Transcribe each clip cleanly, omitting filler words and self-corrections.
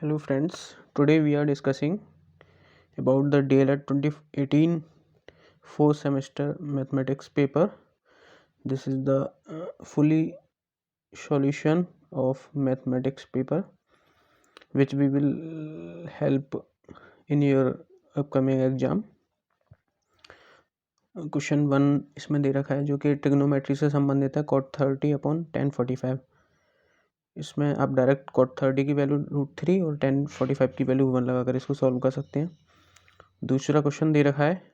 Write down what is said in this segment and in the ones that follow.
Hello friends, today we are discussing about the DLED 2018 fourth semester mathematics paper. This is the fully solution of mathematics paper which we will help in your upcoming exam. Question 1 इसमें दे रखा है जो कि trigonometry से संबंधित है cot 30/1045। इसमें आप डायरेक्ट cot 30 की वैल्यू √3 और 1045 की वैल्यू 1 लगाकर इसको सॉल्व कर सकते हैं। दूसरा क्वेश्चन दे रखा है,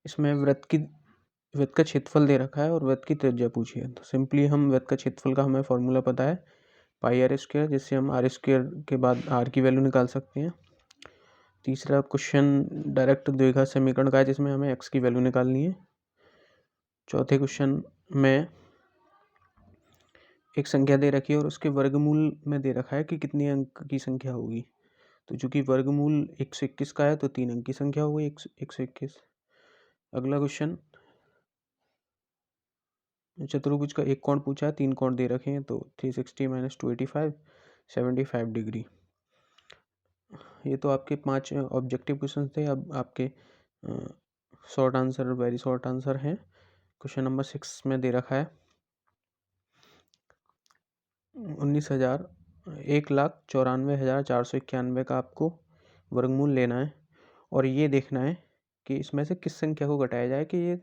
इसमें वृत्त का क्षेत्रफल दे रखा है और वृत्त की त्रिज्या पूछी है। तो सिंपली हम वृत्त का क्षेत्रफल का हमें फॉर्मूला पता है πr², जिससे हम r² के बाद r की वैल्यू निकाल सकते हैं। तीसरा क्वेश्चन डायरेक्ट द्विघात समीकरण का है जिसमें हमें x की वैल्यू निकालनी है। चौथे क्वेश्चन में एक संख्या दे रखी है और उसके वर्गमूल में दे रखा है कि कितने अंक की संख्या होगी। तो चूंकि वर्गमूल 121 का है तो 3 अंक की संख्या होगी 121। अगला क्वेश्चन, चतुर्भुज का एक कोण पूछा है, 3 कोण दे रखे हैं तो 360 - 285 75 डिग्री। ये तो आपके 5 ऑब्जेक्टिव क्वेश्चन थे। अब आपके short answer, very short answer हैं। क्वेश्चन नंबर 6 में दे रखा है 1,94,491 का आपको वर्गमूल लेना है और ये देखना है कि इसमें से किस संख्या को घटाया जाए कि ये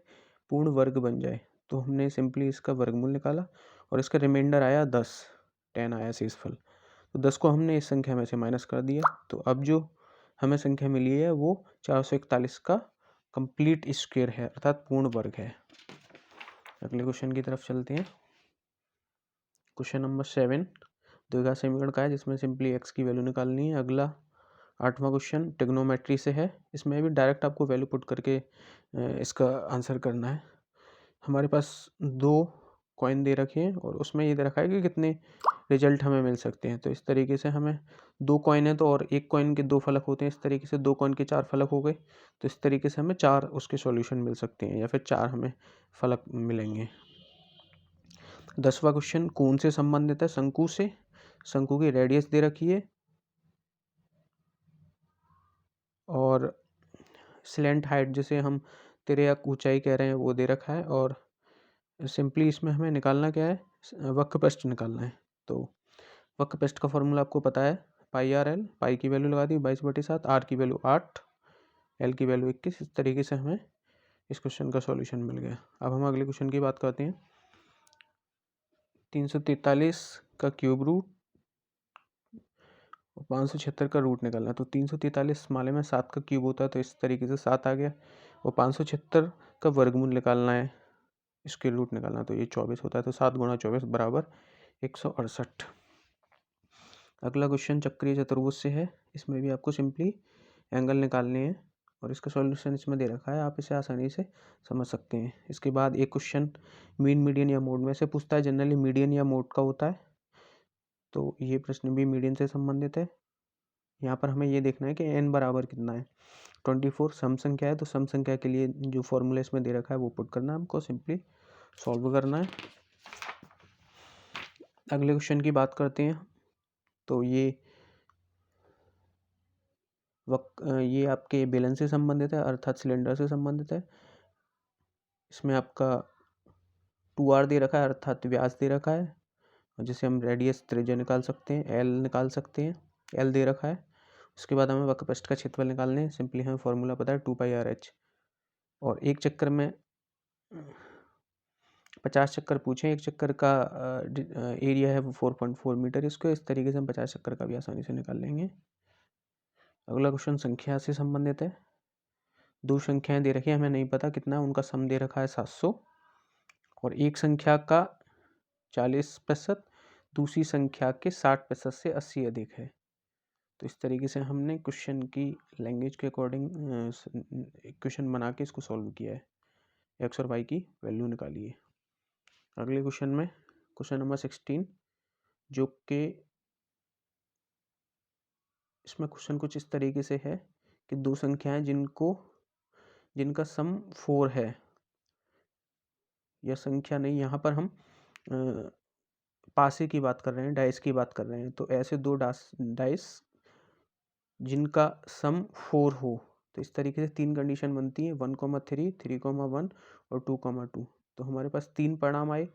पूर्ण वर्ग बन जाए। तो हमने सिंपली इसका वर्गमूल निकाला और इसका रिमाइंडर आया 10 आया शेषफल। तो 10 को हमने इस संख्या में से माइनस कर दिया। तो अब जो हमें संख्या मिली है वो 441 का कंप्लीट स्क्वायर है, अर्थात पूर्ण वर्ग है। अगले क्वेश्चन की तरफ चलते हैं। क्वेश्चन नंबर 7 द्विघात समीकरण का है जिसमें सिंपली x की वैल्यू निकालनी है। अगला 8वां क्वेश्चन ट्रिग्नोमेट्री से है। इसमें भी डायरेक्ट आपको वैल्यू पुट करके इसका आंसर करना है। हमारे पास 2 कॉइन दे रखे हैं और उसमें ये दे रखा है कि कितने रिजल्ट हमें मिल सकते हैं। तो इस तरीके से हमें 2 कॉइन है तो और एक कॉइन के 2 फलक होते हैं, इस तरीके से 2 कॉइन के 4 फलक हो गए। तो इस तरीके से हमें 4 उसके सॉल्यूशन मिल सकते हैं या फिर 4 हमें फलक मिलेंगे। 10वां क्वेश्चन कोण से संबंधित है, शंकु से। शंकु की रेडियस दे रखी है और स्लैंट हाइट, जिसे हम तिर्यक ऊंचाई कह रहे हैं, वो दे रखा है। और सिंपली इसमें हमें निकालना क्या है, वक्रपृष्ठ निकालना है। तो वक्रपृष्ठ का फॉर्मूला आपको पता है πr/l। पाई की वैल्यू लगा दी 22/7, r की वैल्यू 8, l की वैल्यू 21। इस तरीके से हमें इस क्वेश्चन का सॉल्यूशन मिल गया। अब हम अगले क्वेश्चन की बात करते हैं। 343 का क्यूब रूट और 576 का रूट निकालना है। तो 343 माले में 7 का क्यूब होता है तो इस तरीके से 7 आ गया। और 576 का वर्गमूल निकालना है, इसके रूट निकालना है, तो ये 24 होता है। तो 7 × 24 = 168। अगला क्वेश्चन चक्रीय चतुर्भुज से है। इसमें भी आपको सिंपली एंगल निकालने हैं और इसका सॉल्यूशन इसमें दे रखा है, आप इसे आसानी से समझ सकते हैं। इसके बाद एक क्वेश्चन मीन, मीडियन या मोड में से पूछता है। जनरली मीडियन या मोड का होता है, तो ये प्रश्न भी मीडियन से संबंधित है। यहाँ पर हमें ये देखना है कि n बराबर कितना है। 24 सम संख्या है तो सम संख्या के लिए जो फॉर्मूला इसमें दे रखा है वो पुट करना है, हमको सिंपली सॉल्व करना है। अगले क्वेश्चन की बात करते हैं। तो ये आपके बेलन से संबंधित है, अर्थात सिलेंडर से संबंधित है। इसमें आपका 2r दे रखा है, अर्थात व्यास दे रखा है, जिसे हम रेडियस त्रिज्या निकाल सकते हैं, l निकाल सकते हैं, l दे रखा है। उसके बाद हमें वक्रपृष्ठ का क्षेत्रफल निकालने हैं। सिंपली हमें फॉर्मूला पता है 2πrh। और एक चक्कर में 50 चक्कर पूछे, एक चक्कर का एरिया है वो 4.4 मीटर। इसको इस तरीके से हम 50 चक्कर का भी आसानी से निकाल लेंगे। अगला क्वेश्चन संख्या से संबंधित है। 2 संख्याएं दे रखी है, हमें नहीं पता कितना है, उनका सम दे रखा है 700। और एक संख्या का 40%, दूसरी संख्या के 60% से 80 अधिक है। तो इस तरीके से हमने क्वेश्चन की लैंग्वेज के अकॉर्डिंग क्वेश्चन बना के इसको सॉल्व किया है, एक्स और वाई की वैल्यू निकाली है। अगले क्वेश्चन में क्वेश्चन नंबर 16, जो कि इसमें क्वेश्चन कुछ इस तरीके से है कि 2 संख्याएं जिनका सम 4 है, या संख्या नहीं, यहाँ पर हम पासे की बात कर रहे हैं, डाइस की बात कर रहे हैं। तो ऐसे 2 डाइस जिनका सम 4 हो। तो इस तरीके से 3 कंडीशन बनती हैं, 1,3, 3,1 और 2,2। तो हमारे पास 3 परिणाम आए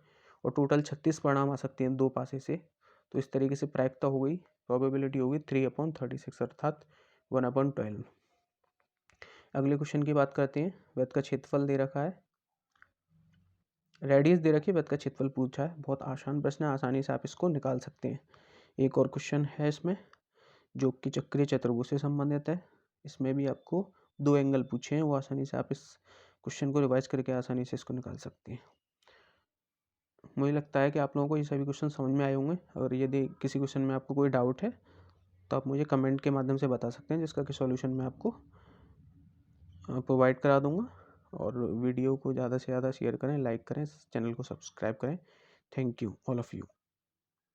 और टोटल 36 परिणाम आ सकते हैं 2 पासे से। तो इस तरीके से प्रायिकता हो गई, प्रोबेबिलिटी हो गई 3/36 अर्थात 1/12। अगले क्वेश्चन की बात करते हैं। वृत्त का क्षेत्रफल दे रखा है, रेडियस दे रखी है, वृत्त का क्षेत्रफल पूछा है। बहुत आसान प्रश्न है, आसानी से आप इसको निकाल सकते हैं। एक और क्वेश्चन है इसमें जो कि चक्रीय चतुर्भुज से संबंधित है। इसमें भी आपको 2 एंगल पूछे हैं, वो आसानी से आप इस क्वेश्चन को रिवाइज करके आसानी से इसको निकाल सकते हैं। मुझे लगता है कि आप लोगों को ये सभी क्वेश्चन समझ में आए होंगे। और यदि किसी क्वेश्चन में आपको कोई डाउट है तो आप मुझे कमेंट के माध्यम से बता सकते हैं, जिसका कि सॉल्यूशन मैं आपको प्रोवाइड करा दूंगा। और वीडियो को ज़्यादा से ज़्यादा शेयर करें, लाइक करें, चैनल को सब्सक्राइब करें। Thank you all of you.